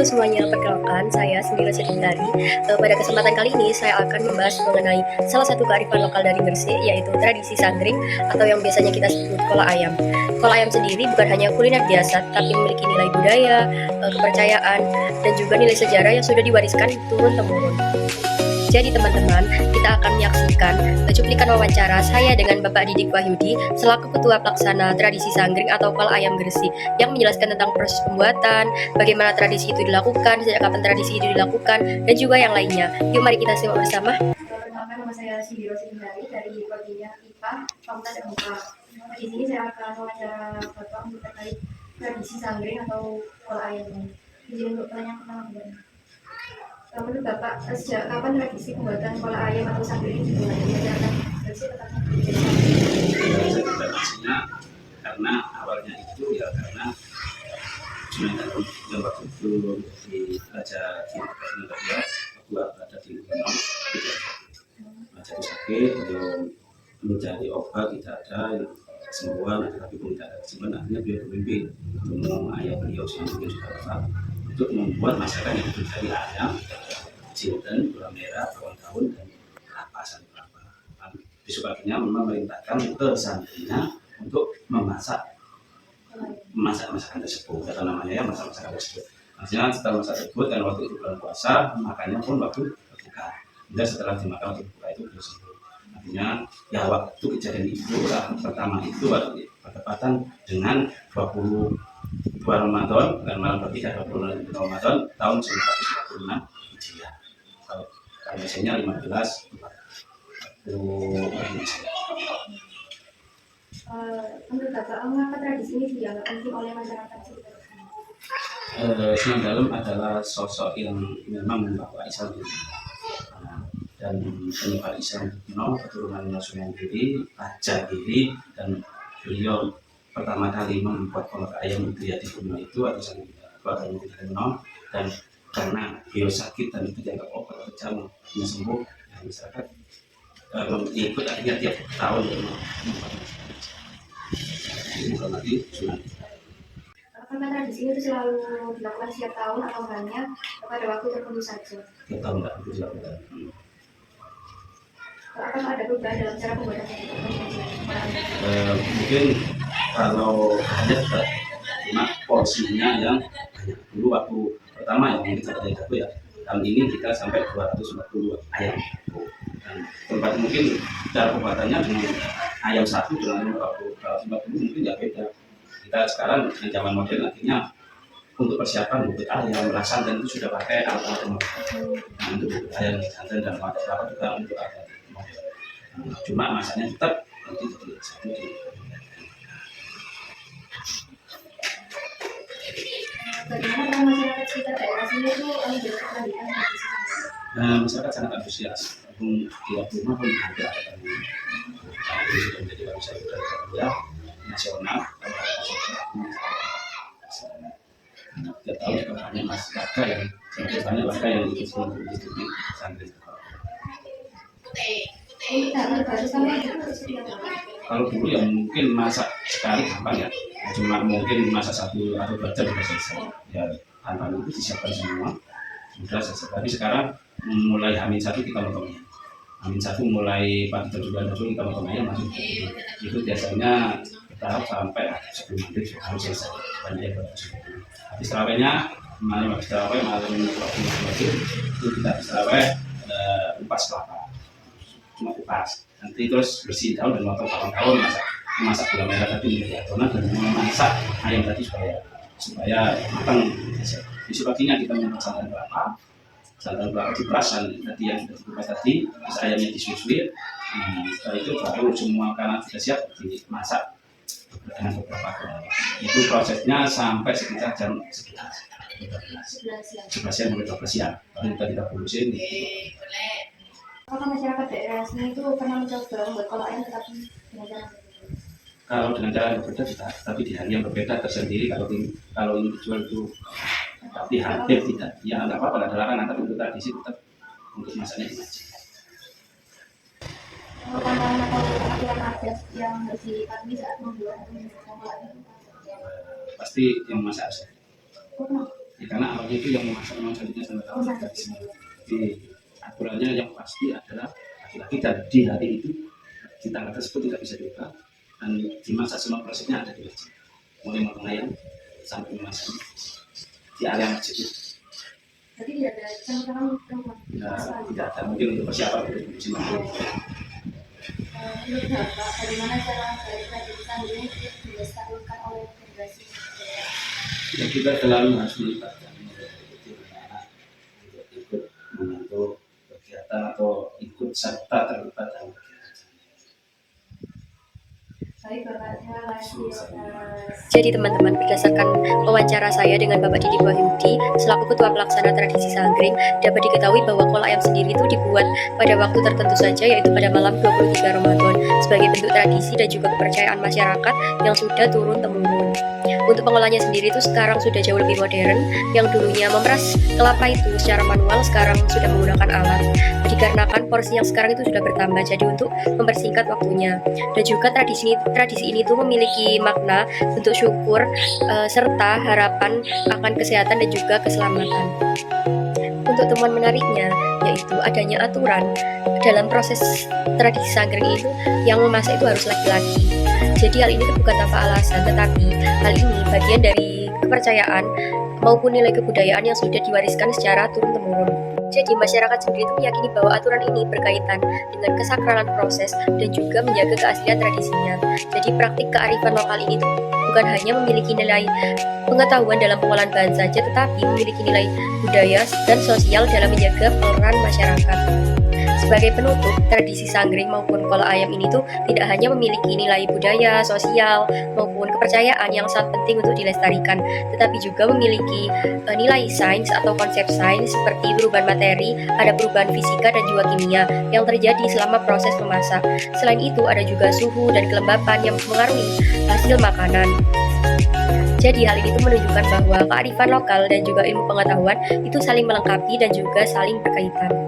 semuanya, perkenalkan saya Sendiri Sedintari. Pada kesempatan kali ini saya akan membahas mengenai salah satu kearifan lokal dari Gresik, yaitu tradisi sanggring atau yang biasanya kita sebut kolak ayam. Kolak ayam sendiri bukan hanya kuliner biasa, tapi memiliki nilai budaya, kepercayaan, dan juga nilai sejarah yang sudah diwariskan turun-temurun. Jadi teman-teman, kita akan menyaksikan cuplikan wawancara saya dengan Bapak Didik Wahyudi selaku Ketua Pelaksana Tradisi Sanggring atau Kolak Ayam Gresik yang menjelaskan tentang proses pembuatan, bagaimana tradisi itu dilakukan, sejak kapan tradisi itu dilakukan, dan juga yang lainnya. Yuk mari kita simak bersama. Perkenalkan, nama saya Sindiro Sindari dari Koordinat IPA Fakultas Ilmu. Di sini saya akan wawancara Bapak untuk terkait tradisi sanggring atau kolak ayam ini. Izin untuk pertanyaan pertama. Menurut Bapak, sejak kapan tradisi pembuatan kolak ayam atau sanggring dimulai? Tradisinya karena awalnya itu ya karena Sunan Lembak itu di Raja Tirta buat ada di Gunung jadi sakit belum mencari obat tidak ada sembuhan tapi pun tidak ada kesembuhan akhirnya beliau memimpin untuk ayah beliau mungkin sudah wafat untuk membuat masyarakat yang mencari ayam jinten, gula merah, tahun-tahun dan kelapa sari kelapa. Besok paginya memang merintahkan ke santrinya untuk memasak masakan tersebut atau namanya ya masakan tersebut. Maksudnya setelah masak tersebut dan waktu itu bulan puasa makannya pun waktu berbuka. Dan setelah dimakan waktu berbuka itu beliau sembuh. Artinya ya waktu kejadian itu pertama itu bertepatan dengan 22 Ramadan dan malam bertiga 26 Ramadan tahun 1936 Hijriah. Kalau biasanya 15 menurut Bapak, mengapa tradisi ini dianggap penting oleh masyarakat? Sunan Dalem adalah sosok yang memang membawa Islam dan penyebar Islam keturunannya Sunan Giri, Raja Giri, dan beliau pertama kali membuat kolak ayam itu ya di gunung itu atau keluarga yang tidak kenal dan karena beliau sakit dan dijaga obat jamu yang sembuh dan masyarakat ikut akhirnya tiap tahun bukan lagi Sunan. Apakah tradisi itu selalu dilakukan setiap tahun atau hanya pada waktu tertentu saja? Tiap tahun tidak itu dilakukan. Apakah ada perubahan dalam cara pembuatan mungkin kalau hanya cuma porsinya yang banyak dulu waktu pertama yang kita dari satu ya tahun ini kita sampai 240 ayam dan tempat mungkin cara pembuatannya dengan ayam satu dengan tempat dulu mungkin ya beda kita sekarang dengan zaman modern artinya untuk persiapan bubut ayam rasan dan itu sudah pakai alat-alat modern nah, untuk bubut ayam santan dan apa juga untuk alat modern cuma masaknya tetap nanti jadi satu di bagaimana masyarakat sekitar daerah sini itu berkelanjutan? Masyarakat sangat antusias. Tiap rumah pun ada ini sudah menjadi warisan budaya nasional. Kita tahu juga banyak masyarakat yang banyak warga yang ikut mengikuti santri. Kalau dulu ya mungkin masak sekali gampang ya, cuma mungkin masak 1 atau 2 jam sudah selesai. Ya tanpa itu disiapkan semua sudah selesai. Tapi sekarang mulai H-1 kita motongnya. H-1 mulai pagi jam 9 kita motongnya masuk itu biasanya kita harus sampai sebelum maghrib harus selesai. Banyak yang bagus. Habis terawihnya malam habis terawih malam waktu maghrib itu kita habis terawih kupas kelapa. Cuma kupas nanti terus bersih daun dan motong tahun masak gula merah tadi menjadi adonan dan memasak ayam tadi supaya matang. Besok paginya kita membuat santan kelapa diperasan tadi yang sudah dikupas tadi terus ayamnya disusui setelah itu baru semua makanan sudah siap dimasak dengan beberapa itu prosesnya sampai sekitar jam 11 siang sampai 12 siang baru kita produksi. Apakah masyarakat daerah sini itu pernah mencoba membuat kolak ayam tetapi dengan cara berbeda? Kalau dengan cara yang berbeda tidak, tapi di hari yang berbeda tersendiri kalau ini dijual itu tapi hampir tidak ya nggak apa-apa ada larangan tapi untuk tradisi tetap untuk masaknya di masjid. Tantangan atau aturan adat yang harus dipatuhi saat membuat kolak ayam? Pasti yang masak Ya, karena awalnya itu yang memasak memang selanjutnya sama tradisi. Jadi aturannya yang pasti adalah laki-laki dan di hari itu di tanggal tersebut tidak bisa diubah dan dimasak semua prosesnya ada di masjid, mulai motong ayam sampai memasak di area masjid itu. Jadi tidak ada cara-cara perempuan. Tidak ada, mungkin untuk persiapan untuk musim maghrib. Menurut Bapak, bagaimana cara dari tradisi sangring dilestarikan oleh generasi? Ya, kita selalu harus melibatkan anak untuk ikut membantu kegiatan atau ikut serta terlibat dalam kegiatan. Baik Bapak, terima kasih. Jadi teman-teman, berdasarkan wawancara saya dengan Bapak Didi Wahyudi selaku Ketua Pelaksana Tradisi Sangring, dapat diketahui bahwa kolak ayam sendiri itu dibuat pada waktu tertentu saja, yaitu pada malam 23 Ramadan, sebagai bentuk tradisi dan juga kepercayaan masyarakat yang sudah turun-temurun. Untuk pengolahnya sendiri itu sekarang sudah jauh lebih modern, yang dulunya memeras kelapa itu secara manual, sekarang sudah menggunakan alat. Dikarenakan porsi yang sekarang itu sudah bertambah, jadi untuk mempersingkat waktunya. Dan juga tradisi ini tuh memiliki makna bentuk syukur serta harapan akan kesehatan dan juga keselamatan. Untuk temuan menariknya, yaitu adanya aturan dalam proses tradisi sangring itu yang memasak itu harus laki-laki. Jadi hal ini bukan tanpa alasan, tetapi hal ini bagian dari kepercayaan maupun nilai kebudayaan yang sudah diwariskan secara turun-temurun. Jadi masyarakat sendiri itu meyakini bahwa aturan ini berkaitan dengan kesakralan proses dan juga menjaga keaslian tradisinya. Jadi praktik kearifan lokal ini tuh bukan hanya memiliki nilai pengetahuan dalam pengolahan bahan saja, tetapi memiliki nilai budaya dan sosial dalam menjaga peran masyarakat. Sebagai penutup, tradisi sangring maupun kolak ayam ini tuh tidak hanya memiliki nilai budaya, sosial, maupun kepercayaan yang sangat penting untuk dilestarikan, tetapi juga memiliki nilai sains atau konsep sains seperti perubahan materi, ada perubahan fisika dan juga kimia yang terjadi selama proses memasak. Selain itu, ada juga suhu dan kelembapan yang mengaruhi hasil makanan. Jadi hal ini tuh menunjukkan bahwa kearifan lokal dan juga ilmu pengetahuan itu saling melengkapi dan juga saling berkaitan.